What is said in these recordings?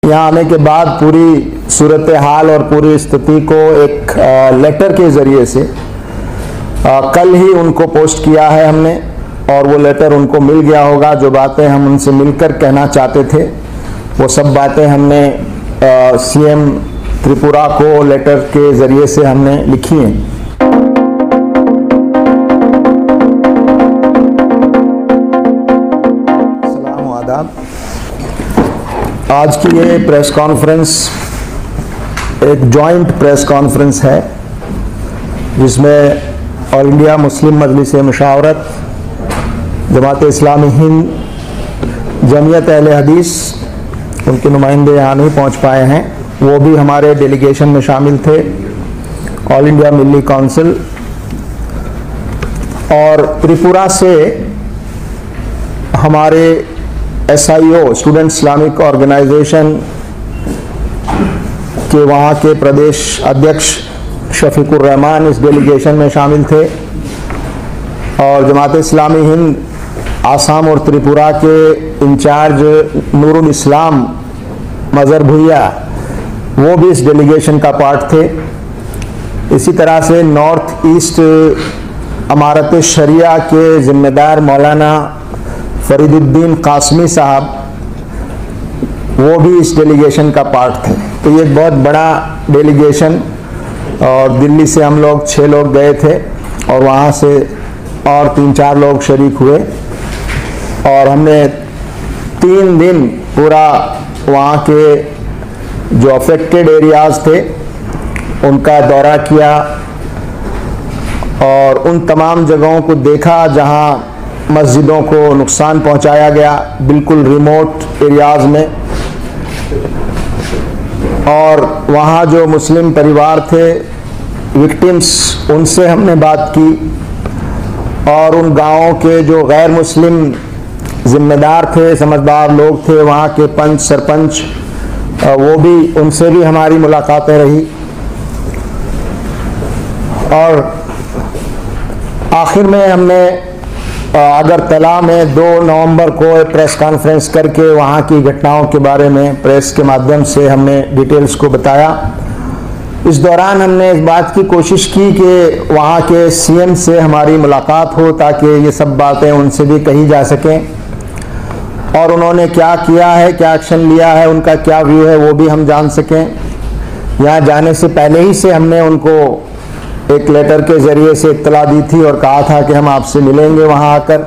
यहाँ आने के बाद पूरी सूरत हाल और पूरी स्थिति को एक लेटर के ज़रिए से कल ही उनको पोस्ट किया है हमने, और वो लेटर उनको मिल गया होगा। जो बातें हम उनसे मिलकर कहना चाहते थे वो सब बातें हमने सीएम त्रिपुरा को लेटर के ज़रिए से हमने लिखी हैं। अस्सलाम आदाब। आज की ये प्रेस कॉन्फ्रेंस एक जॉइंट प्रेस कॉन्फ्रेंस है जिसमें ऑल इंडिया मुस्लिम मजलिस मुशावरत, जमात इस्लामी हिंद, जमीयत अहले हदीस, उनके नुमाइंदे यहाँ नहीं पहुँच पाए हैं, वो भी हमारे डेलीगेशन में शामिल थे। ऑल इंडिया मिली काउंसिल और त्रिपुरा से हमारे SIO स्टूडेंट इस्लामिक ऑर्गेनाइजेशन के वहाँ के प्रदेश अध्यक्ष शफीकुर रहमान इस डेलीगेशन में शामिल थे, और जमात इस्लामी हिंद आसाम और त्रिपुरा के इंचार्ज नूरुल इस्लाम मज़हर भुइया वो भी इस डेलीगेशन का पार्ट थे। इसी तरह से नॉर्थ ईस्ट अमारत शरिया के ज़िम्मेदार मौलाना फरीदुद्दीन कासमी साहब वो भी इस डेलीगेशन का पार्ट थे। तो ये एक बहुत बड़ा डेलीगेशन, और दिल्ली से हम लोग 6 लोग गए थे और वहाँ से और 3-4 लोग शरीक हुए, और हमने 3 दिन पूरा वहाँ के जो अफेक्टेड एरियाज़ थे उनका दौरा किया और उन तमाम जगहों को देखा जहाँ मस्जिदों को नुकसान पहुंचाया गया, बिल्कुल रिमोट एरियाज़ में। और वहाँ जो मुस्लिम परिवार थे विक्टिम्स, उनसे हमने बात की, और उन गांवों के जो गैर मुस्लिम ज़िम्मेदार थे, समझदार लोग थे, वहाँ के पंच सरपंच, वो भी, उनसे भी हमारी मुलाकातें रही। और आखिर में हमने अगरतला में 2 नवंबर को प्रेस कॉन्फ्रेंस करके वहाँ की घटनाओं के बारे में प्रेस के माध्यम से हमने डिटेल्स को बताया। इस दौरान हमने इस बात की कोशिश की कि वहाँ के सीएम से हमारी मुलाकात हो ताकि ये सब बातें उनसे भी कही जा सकें, और उन्होंने क्या किया है, क्या एक्शन लिया है, उनका क्या व्यू है वो भी हम जान सकें। यहाँ जाने से पहले ही से हमने उनको एक लेटर के ज़रिए से इत्तला दी थी और कहा था कि हम आपसे मिलेंगे वहाँ आकर,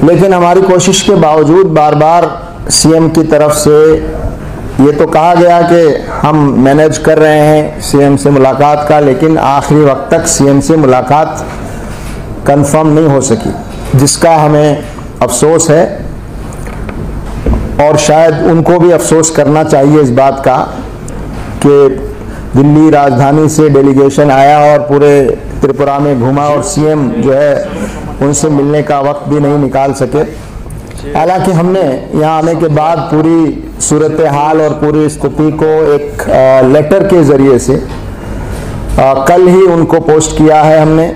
लेकिन हमारी कोशिश के बावजूद बार बार सीएम की तरफ से ये तो कहा गया कि हम मैनेज कर रहे हैं सीएम से मुलाकात का, लेकिन आखिरी वक्त तक सीएम से मुलाकात कंफर्म नहीं हो सकी, जिसका हमें अफसोस है। और शायद उनको भी अफसोस करना चाहिए इस बात का कि दिल्ली राजधानी से डेलीगेशन आया और पूरे त्रिपुरा में घूमा और सीएम जो है उनसे मिलने का वक्त भी नहीं निकाल सके। हालांकि हमने यहाँ आने के बाद पूरी सूरत हाल और पूरी स्थिति को एक लेटर के ज़रिए से कल ही उनको पोस्ट किया है हमने,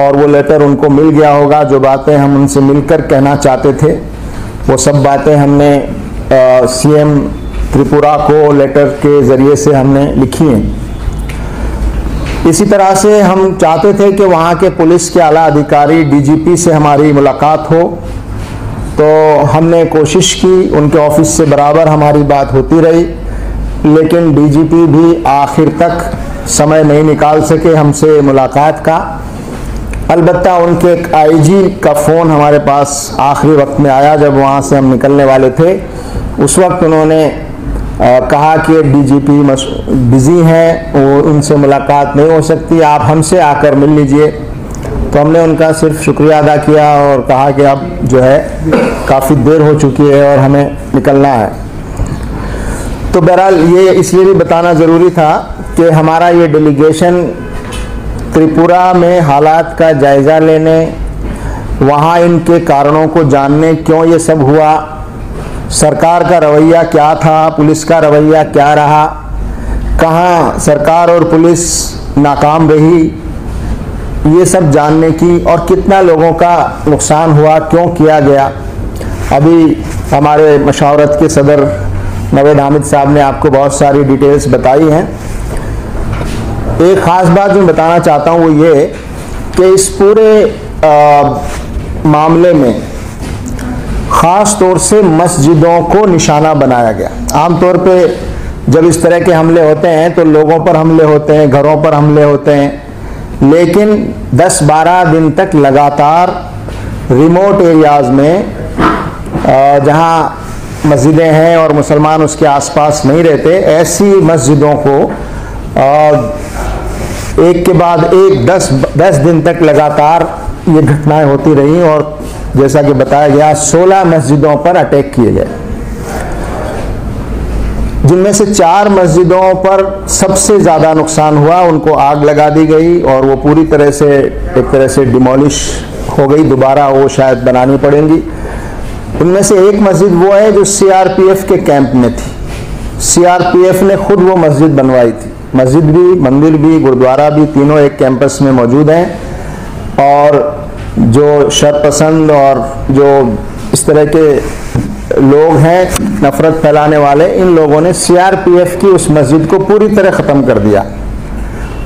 और वो लेटर उनको मिल गया होगा। जो बातें हम उनसे मिलकर कहना चाहते थे वो सब बातें हमने सीएम त्रिपुरा को लेटर के ज़रिए से हमने लिखी हैं। इसी तरह से हम चाहते थे कि वहाँ के पुलिस के आला अधिकारी DGP से हमारी मुलाकात हो, तो हमने कोशिश की, उनके ऑफिस से बराबर हमारी बात होती रही, लेकिन DGP भी आखिर तक समय नहीं निकाल सके हमसे मुलाकात का। अलबत्ता उनके एक IG का फ़ोन हमारे पास आखिरी वक्त में आया जब वहाँ से हम निकलने वाले थे। उस वक्त उन्होंने कहा कि DGP बिज़ी हैं और उनसे मुलाकात नहीं हो सकती, आप हमसे आकर मिल लीजिए। तो हमने उनका सिर्फ शुक्रिया अदा किया और कहा कि अब जो है काफ़ी देर हो चुकी है और हमें निकलना है। तो बहरहाल ये इसलिए भी बताना ज़रूरी था कि हमारा ये डेलीगेशन त्रिपुरा में हालात का जायज़ा लेने, वहाँ इनके कारणों को जानने, क्यों ये सब हुआ, सरकार का रवैया क्या था, पुलिस का रवैया क्या रहा, कहाँ सरकार और पुलिस नाकाम रही, ये सब जानने की, और कितना लोगों का नुकसान हुआ, क्यों किया गया। अभी हमारे मशावरत के सदर नवेद हामिद साहब ने आपको बहुत सारी डिटेल्स बताई हैं। एक ख़ास बात जो बताना चाहता हूँ वो ये कि इस पूरे मामले में ख़ास तौर से मस्जिदों को निशाना बनाया गया। आमतौर पे जब इस तरह के हमले होते हैं तो लोगों पर हमले होते हैं, घरों पर हमले होते हैं, लेकिन 10-12 दिन तक लगातार रिमोट एरियाज़ में जहाँ मस्जिदें हैं और मुसलमान उसके आसपास नहीं रहते, ऐसी मस्जिदों को एक के बाद एक 10 दिन तक लगातार ये घटनाएं होती रहीं और जैसा कि बताया गया 16 मस्जिदों पर अटैक किए गए, जिनमें से 4 मस्जिदों पर सबसे ज़्यादा नुकसान हुआ। उनको आग लगा दी गई और वो पूरी तरह से एक तरह से डिमोलिश हो गई, दोबारा वो शायद बनानी पड़ेंगी। उनमें से एक मस्जिद वो है जो CRPF के कैंप में थी। CRPF ने खुद वो मस्जिद बनवाई थी। मस्जिद भी, मंदिर भी, गुरुद्वारा भी, तीनों एक कैंपस में मौजूद हैं। और जो शरपसंद और जो इस तरह के लोग हैं नफरत फैलाने वाले, इन लोगों ने CRPF की उस मस्जिद को पूरी तरह ख़त्म कर दिया।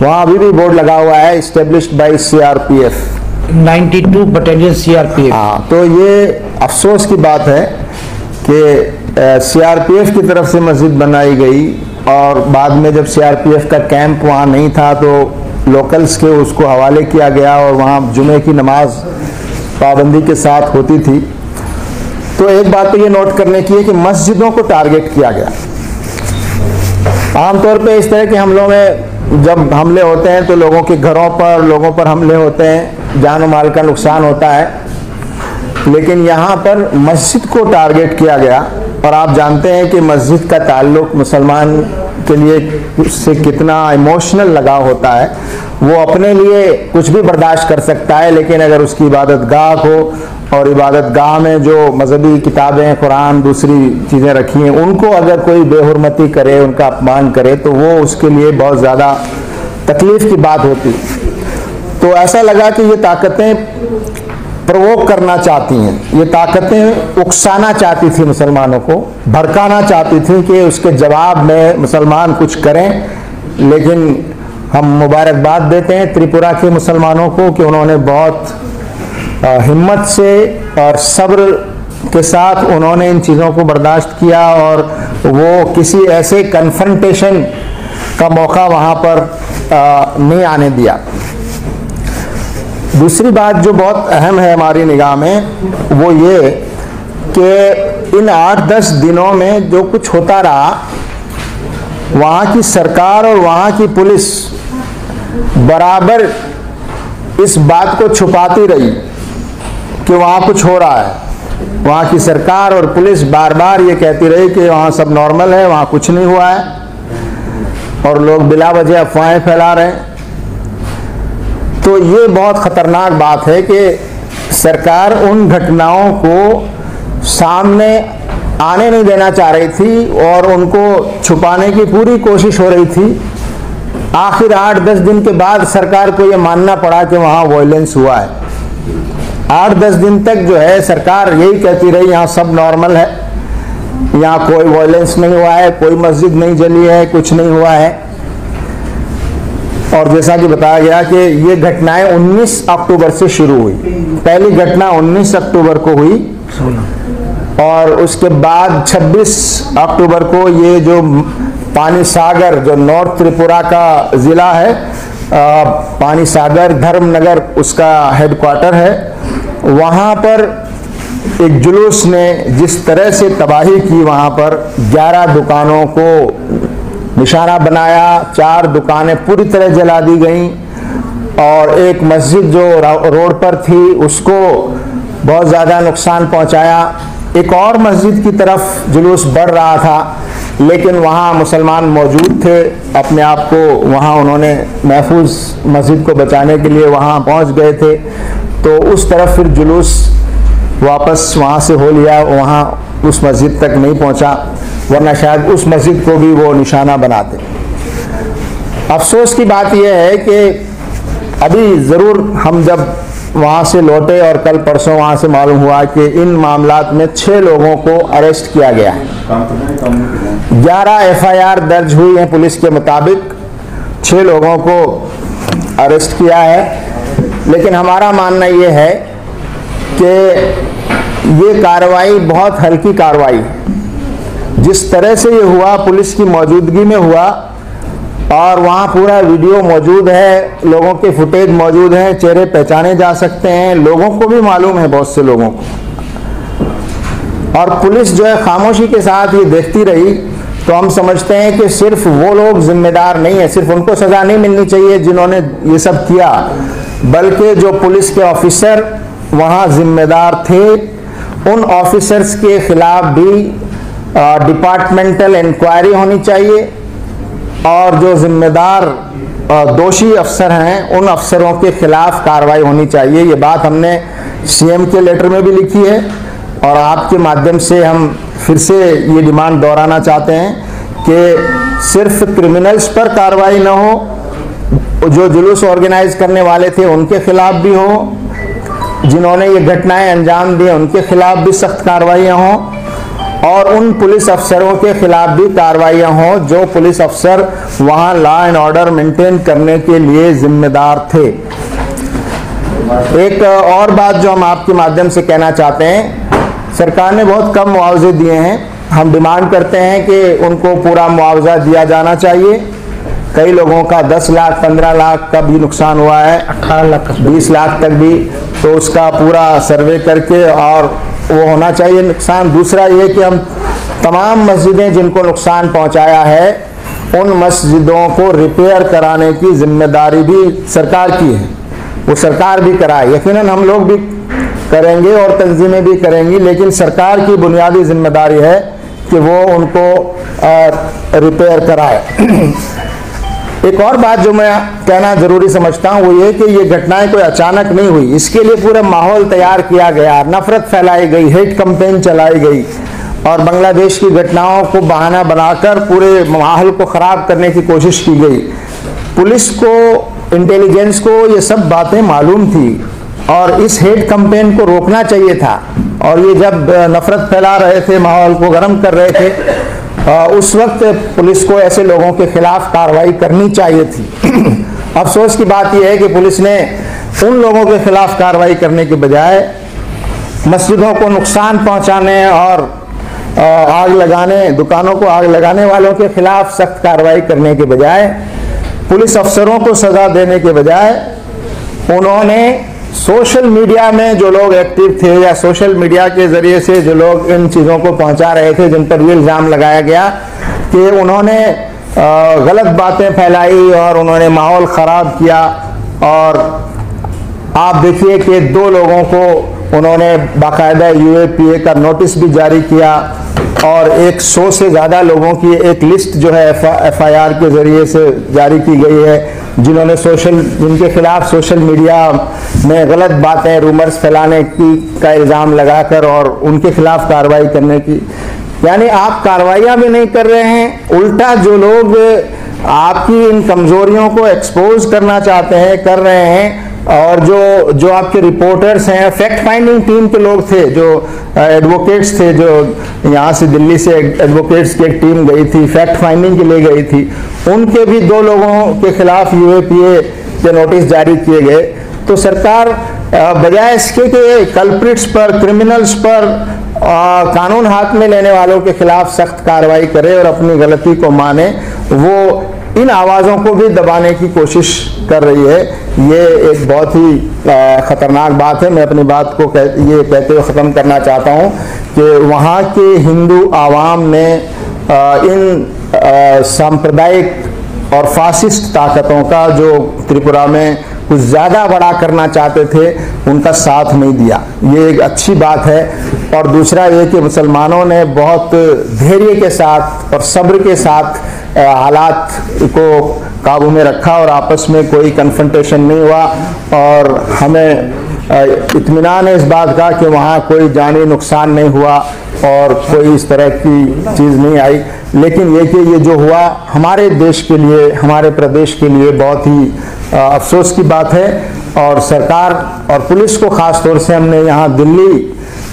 वहाँ अभी भी बोर्ड लगा हुआ है, established bye CRPF, 92 battalion CRPF। हाँ, तो ये अफसोस की बात है कि CRPF की तरफ से मस्जिद बनाई गई और बाद में जब CRPF का कैंप वहाँ नहीं था तो लोकल्स के उसको हवाले किया गया और वहाँ जुमे की नमाज पाबंदी के साथ होती थी। तो एक बात तो ये नोट करने की है कि मस्जिदों को टारगेट किया गया। आमतौर पे इस तरह के हमलों में जब हमले होते हैं तो लोगों के घरों पर, लोगों पर हमले होते हैं, जान और माल का नुकसान होता है, लेकिन यहाँ पर मस्जिद को टारगेट किया गया। और आप जानते हैं कि मस्जिद का ताल्लुक मुसलमान के लिए उससे कितना इमोशनल लगाव होता है। वो अपने लिए कुछ भी बर्दाश्त कर सकता है, लेकिन अगर उसकी इबादत गाह हो और इबादत गाह में जो मजहबी किताबें, कुरान, दूसरी चीज़ें रखी हैं, उनको अगर कोई बेहुरमती करे, उनका अपमान करे, तो वो उसके लिए बहुत ज़्यादा तकलीफ़ की बात होती। तो ऐसा लगा कि ये ताकतें प्रवोक करना चाहती हैं, ये ताकतें उकसाना चाहती थी मुसलमानों को, भड़काना चाहती थी कि उसके जवाब में मुसलमान कुछ करें। लेकिन हम मुबारकबाद देते हैं त्रिपुरा के मुसलमानों को कि उन्होंने बहुत हिम्मत से और सब्र के साथ उन्होंने इन चीज़ों को बर्दाश्त किया और वो किसी ऐसे कन्फ्रंटेशन का मौका वहाँ पर नहीं आने दिया। दूसरी बात जो बहुत अहम है हमारी निगाह में वो ये कि इन 8-10 दिनों में जो कुछ होता रहा, वहाँ की सरकार और वहाँ की पुलिस बराबर इस बात को छुपाती रही कि वहाँ कुछ हो रहा है। वहाँ की सरकार और पुलिस बार बार ये कहती रही कि वहाँ सब नॉर्मल है, वहाँ कुछ नहीं हुआ है, और लोग बिला वजह अफवाहें फैला रहे हैं। तो ये बहुत ख़तरनाक बात है कि सरकार उन घटनाओं को सामने आने नहीं देना चाह रही थी और उनको छुपाने की पूरी कोशिश हो रही थी। आखिर 8-10 दिन के बाद सरकार को ये मानना पड़ा कि वहाँ वायलेंस हुआ है। 8-10 दिन तक जो है सरकार यही कहती रही यहाँ सब नॉर्मल है, यहाँ कोई वायलेंस नहीं हुआ है, कोई मस्जिद नहीं जली है, कुछ नहीं हुआ है। और जैसा कि बताया गया कि ये घटनाएं 19 अक्टूबर से शुरू हुई। पहली घटना 19 अक्टूबर को हुई और उसके बाद 26 अक्टूबर को ये जो पानी सागर, जो नॉर्थ त्रिपुरा का ज़िला है, पानी सागर धर्मनगर उसका हेडक्वार्टर है, वहाँ पर एक जुलूस ने जिस तरह से तबाही की, वहाँ पर 11 दुकानों को निशाना बनाया, 4 दुकानें पूरी तरह जला दी गईं और एक मस्जिद जो रोड पर थी उसको बहुत ज़्यादा नुकसान पहुंचाया। एक और मस्जिद की तरफ जुलूस बढ़ रहा था, लेकिन वहाँ मुसलमान मौजूद थे, अपने आप को वहाँ उन्होंने महफूज मस्जिद को बचाने के लिए वहाँ पहुँच गए थे। तो उस तरफ फिर जुलूस वापस वहाँ से हो लिया, वहाँ उस मस्जिद तक नहीं पहुँचा, वरना शायद उस मस्जिद को भी वो निशाना बनाते। अफसोस की बात यह है कि अभी ज़रूर हम जब वहाँ से लौटे और कल परसों वहाँ से मालूम हुआ कि इन मामलात में 6 लोगों को अरेस्ट किया गया है। 11 FIR दर्ज हुई हैं पुलिस के मुताबिक, 6 लोगों को अरेस्ट किया है। लेकिन हमारा मानना ये है कि ये कार्रवाई बहुत हल्की कार्रवाई है। जिस तरह से ये हुआ, पुलिस की मौजूदगी में हुआ और वहाँ पूरा वीडियो मौजूद है, लोगों के फुटेज मौजूद हैं, चेहरे पहचाने जा सकते हैं, लोगों को भी मालूम है, बहुत से लोगों को। और पुलिस जो है खामोशी के साथ ये देखती रही, तो हम समझते हैं कि सिर्फ वो लोग जिम्मेदार नहीं है, सिर्फ उनको सजा नहीं मिलनी चाहिए जिन्होंने ये सब किया, बल्कि जो पुलिस के ऑफिसर वहाँ जिम्मेदार थे, उन ऑफिसर्स के खिलाफ भी डिपार्टमेंटल इंक्वायरी होनी चाहिए और जो जिम्मेदार दोषी अफसर हैं उन अफसरों के खिलाफ कार्रवाई होनी चाहिए। ये बात हमने CM के लेटर में भी लिखी है और आपके माध्यम से हम फिर से ये डिमांड दोहराना चाहते हैं कि सिर्फ क्रिमिनल्स पर कार्रवाई न हो, जो जुलूस ऑर्गेनाइज करने वाले थे उनके खिलाफ भी हो, जिन्होंने ये घटनाएं अंजाम दी उनके खिलाफ भी सख्त कार्रवाइयाँ हों और उन पुलिस अफसरों के खिलाफ भी कार्रवाइयाँ हों जो पुलिस अफसर वहाँ लॉ एंड ऑर्डर मेंटेन करने के लिए जिम्मेदार थे। एक और बात जो हम आपके माध्यम से कहना चाहते हैं, सरकार ने बहुत कम मुआवजे दिए हैं। हम डिमांड करते हैं कि उनको पूरा मुआवजा दिया जाना चाहिए। कई लोगों का 10 लाख 15 लाख का भी नुकसान हुआ है, 18 लाख 20 लाख तक भी, तो उसका पूरा सर्वे करके और वो होना चाहिए नुकसान। दूसरा ये कि हम तमाम मस्जिदें जिनको नुकसान पहुंचाया है उन मस्जिदों को रिपेयर कराने की जिम्मेदारी भी सरकार की है, वो सरकार भी कराए। यकीनन हम लोग भी करेंगे और तंजीमें भी करेंगी, लेकिन सरकार की बुनियादी जिम्मेदारी है कि वो उनको रिपेयर कराए। एक और बात जो मैं कहना जरूरी समझता हूँ वो ये कि ये घटनाएं कोई अचानक नहीं हुई, इसके लिए पूरा माहौल तैयार किया गया, नफरत फैलाई गई, हेट कैंपेन चलाई गई और बांग्लादेश की घटनाओं को बहाना बनाकर पूरे माहौल को खराब करने की कोशिश की गई। पुलिस को, इंटेलिजेंस को ये सब बातें मालूम थी और इस हेट कैंपेन को रोकना चाहिए था और ये जब नफरत फैला रहे थे, माहौल को गर्म कर रहे थे, उस वक्त पुलिस को ऐसे लोगों के खिलाफ कार्रवाई करनी चाहिए थी। अफसोस की बात यह है कि पुलिस ने उन लोगों के खिलाफ कार्रवाई करने के बजाय मस्जिदों को नुकसान पहुंचाने और आग लगाने, दुकानों को आग लगाने वालों के खिलाफ सख्त कार्रवाई करने के बजाय, पुलिस अफसरों को सजा देने के बजाय उन्होंने सोशल मीडिया में जो लोग एक्टिव थे या सोशल मीडिया के जरिए से जो लोग इन चीज़ों को पहुंचा रहे थे, जिन पर ये इल्ज़ाम लगाया गया कि उन्होंने गलत बातें फैलाई और उन्होंने माहौल ख़राब किया। और आप देखिए कि 2 लोगों को उन्होंने बाकायदा UAPA का नोटिस भी जारी किया और 100 से ज़्यादा लोगों की एक लिस्ट जो है FIR के ज़रिए से जारी की गई है, जिन्होंने जिनके खिलाफ सोशल मीडिया में गलत बातें, रूमर्स फैलाने का इल्ज़ाम लगाकर और उनके खिलाफ कार्रवाई करने की। यानी आप कार्रवाइयाँ भी नहीं कर रहे हैं, उल्टा जो लोग आपकी इन कमज़ोरियों को एक्सपोज करना चाहते हैं कर रहे हैं। और जो आपके रिपोर्टर्स हैं, फैक्ट फाइंडिंग टीम के लोग थे, जो एडवोकेट्स थे, जो यहाँ से दिल्ली से एडवोकेट्स की एक टीम गई थी, फैक्ट फाइंडिंग के लिए गई थी, उनके भी 2 लोगों के खिलाफ UAPA के नोटिस जारी किए गए। तो सरकार बजाय इसके कि कल्प्रिट्स पर, क्रिमिनल्स पर कानून हाथ में लेने वालों के खिलाफ सख्त कार्रवाई करे और अपनी गलती को माने, वो इन आवाज़ों को भी दबाने की कोशिश कर रही है। ये एक बहुत ही ख़तरनाक बात है। मैं अपनी बात को ये कहते हुए ख़त्म करना चाहता हूँ कि वहाँ के हिंदू आवाम ने इन सांप्रदायिक और फासिस्ट ताकतों का जो त्रिपुरा में कुछ ज़्यादा बड़ा करना चाहते थे, उनका साथ नहीं दिया। ये एक अच्छी बात है। और दूसरा ये कि मुसलमानों ने बहुत धैर्य के साथ और सब्र के साथ हालात को काबू में रखा और आपस में कोई कन्फ्रंटेशन नहीं हुआ और हमें इत्मीनान है इस बात का कि वहाँ कोई जानी नुकसान नहीं हुआ और कोई इस तरह की चीज़ नहीं आई। लेकिन ये कि ये जो हुआ हमारे देश के लिए, हमारे प्रदेश के लिए बहुत ही अफसोस की बात है और सरकार और पुलिस को खास तौर से हमने यहाँ दिल्ली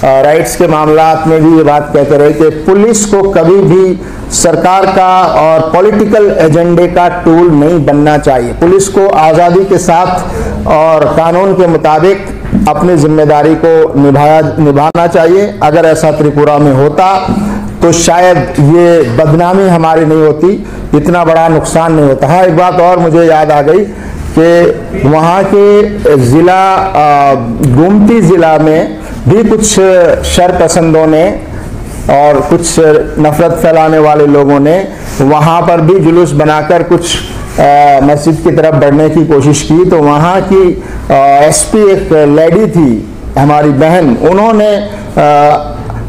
राइट्स के मामलात में भी ये बात कहते रहे कि पुलिस को कभी भी सरकार का और पॉलिटिकल एजेंडे का टूल नहीं बनना चाहिए। पुलिस को आज़ादी के साथ और कानून के मुताबिक अपनी जिम्मेदारी को निभाना चाहिए। अगर ऐसा त्रिपुरा में होता तो शायद ये बदनामी हमारी नहीं होती, इतना बड़ा नुकसान नहीं होता। हाँ, एक बात और मुझे याद आ गई कि वहाँ के ज़िला गोमती ज़िला में भी कुछ शरपसंदों ने और कुछ नफरत फैलाने वाले लोगों ने वहाँ पर भी जुलूस बनाकर कुछ मस्जिद की तरफ बढ़ने की कोशिश की। तो वहाँ की एसपी एक लेडी थी, हमारी बहन, उन्होंने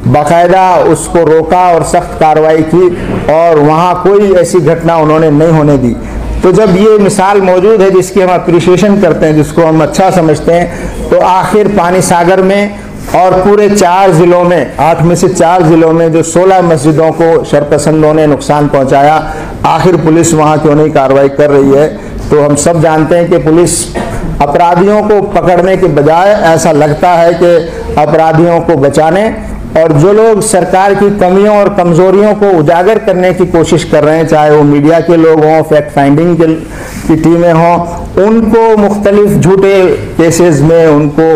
बाकायदा उसको रोका और सख्त कार्रवाई की और वहाँ कोई ऐसी घटना उन्होंने नहीं होने दी। तो जब ये मिसाल मौजूद है जिसकी हम अप्रिशिएशन करते हैं, जिसको हम अच्छा समझते हैं, तो आखिर पानी सागर में और पूरे 4 ज़िलों में, 8 में से 4 ज़िलों में जो 16 मस्जिदों को शरपसंदों ने नुकसान पहुंचाया, आखिर पुलिस वहां क्यों नहीं कार्रवाई कर रही है? तो हम सब जानते हैं कि पुलिस अपराधियों को पकड़ने के बजाय ऐसा लगता है कि अपराधियों को बचाने और जो लोग सरकार की कमियों और कमजोरियों को उजागर करने की कोशिश कर रहे हैं, चाहे वो मीडिया के लोग हों, फैक्ट फाइंडिंग की टीमें हों, उनको मुख्तलिफ झूठे केसेस में उनको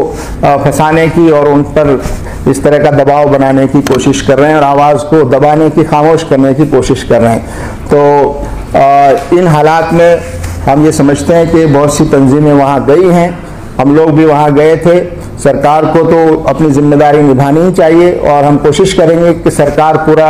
फंसाने की और उन पर इस तरह का दबाव बनाने की कोशिश कर रहे हैं और आवाज़ को दबाने की, खामोश करने की कोशिश कर रहे हैं। तो इन हालात में हम ये समझते हैं कि बहुत सी तंजीमें वहाँ गई हैं, हम लोग भी वहाँ गए थे। सरकार को तो अपनी जिम्मेदारी निभानी ही चाहिए और हम कोशिश करेंगे कि सरकार पूरा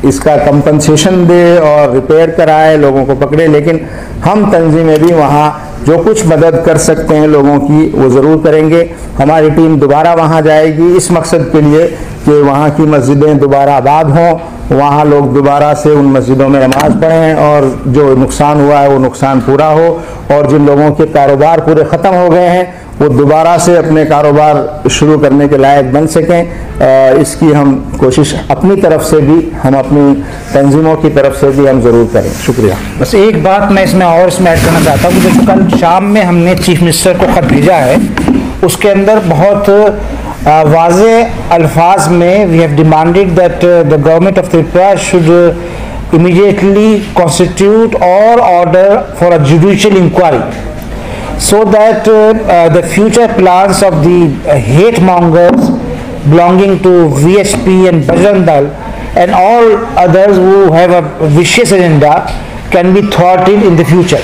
इसका कंपनसेशन दे और रिपेयर कराए, लोगों को पकड़े, लेकिन हम तंजीमें भी वहाँ जो कुछ मदद कर सकते हैं लोगों की वो ज़रूर करेंगे। हमारी टीम दोबारा वहाँ जाएगी इस मकसद के लिए कि वहाँ की मस्जिदें दोबारा आबाद हों, वहाँ लोग दोबारा से उन मस्जिदों में नमाज पढ़ें और जो नुकसान हुआ है वो नुकसान पूरा हो और जिन लोगों के कारोबार पूरे ख़त्म हो गए हैं वो दोबारा से अपने कारोबार शुरू करने के लायक बन सकें। इसकी हम कोशिश अपनी तरफ से भी, हम अपनी तंजीमों की तरफ से भी हम ज़रूर करें। शुक्रिया। बस एक बात मैं इसमें ऐड करना चाहता हूँ कि कल शाम में हमने चीफ मिनिस्टर को खत भेजा है, उसके अंदर बहुत वाज़े अल्फाज में we have demanded that the government of Tripura should immediately constitute or order for a judicial inquiry so that the future plans of the hate mongers belonging to VSP and Bajrang Dal and all others who have a vicious agenda can be thwarted in the future.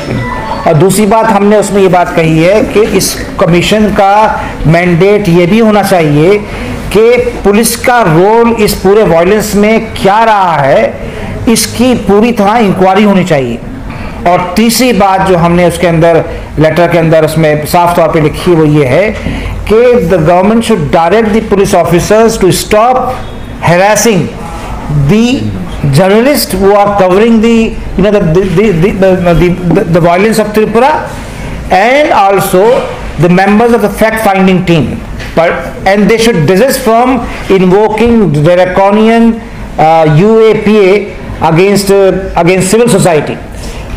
और दूसरी बात हमने उसमें ये बात कही है कि इस कमीशन का मैंडेट ये भी होना चाहिए कि पुलिस का रोल इस पूरे वायलेंस में क्या रहा है, इसकी पूरी तरह इंक्वायरी होनी चाहिए। और तीसरी बात जो हमने उसके अंदर लेटर के अंदर उसमें साफ तौर पे लिखी वो ये है कि the government should direct the police officers to stop harassing the journalists who are covering the violence of Tripura, and also the members of the fact-finding team. And they should desist from invoking draconian UAPA against civil society.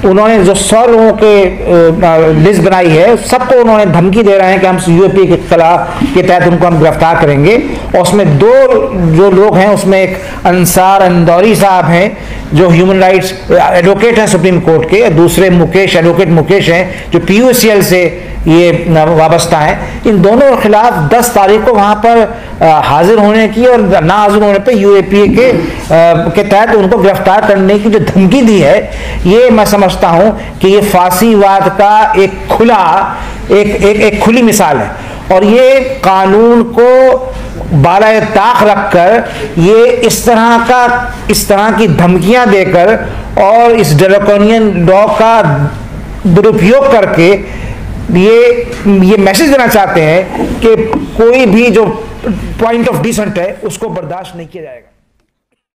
उन्होंने जो 100 लोगों के list बनाई है, सबको उन्होंने धमकी दे रहे हैं कि हम यूएपी के के तहत उनको हम गिरफ्तार करेंगे। और उसमें 2 जो लोग हैं, उसमें एक अंसार अंदौरी साहब हैं जो ह्यूमन राइट्स एडवोकेट हैं सुप्रीम कोर्ट के, दूसरे एडवोकेट मुकेश हैं जो PUCL से ये वाबस्ता है। इन दोनों के खिलाफ 10 तारीख को वहाँ पर हाजिर होने की और ना हाजिर होने पर UAPA के तहत उनको गिरफ्तार करने की जो धमकी दी है, ये मैं समझता हूँ कि ये फांसीवाद का एक खुली मिसाल है। और ये कानून को बालाए ताक रखकर ये इस तरह की धमकियां देकर और इस ड्रैकोनियन लॉ का दुरुपयोग करके ये मैसेज देना चाहते हैं कि कोई भी जो पॉइंट ऑफ डिसेंट है उसको बर्दाश्त नहीं किया जाएगा।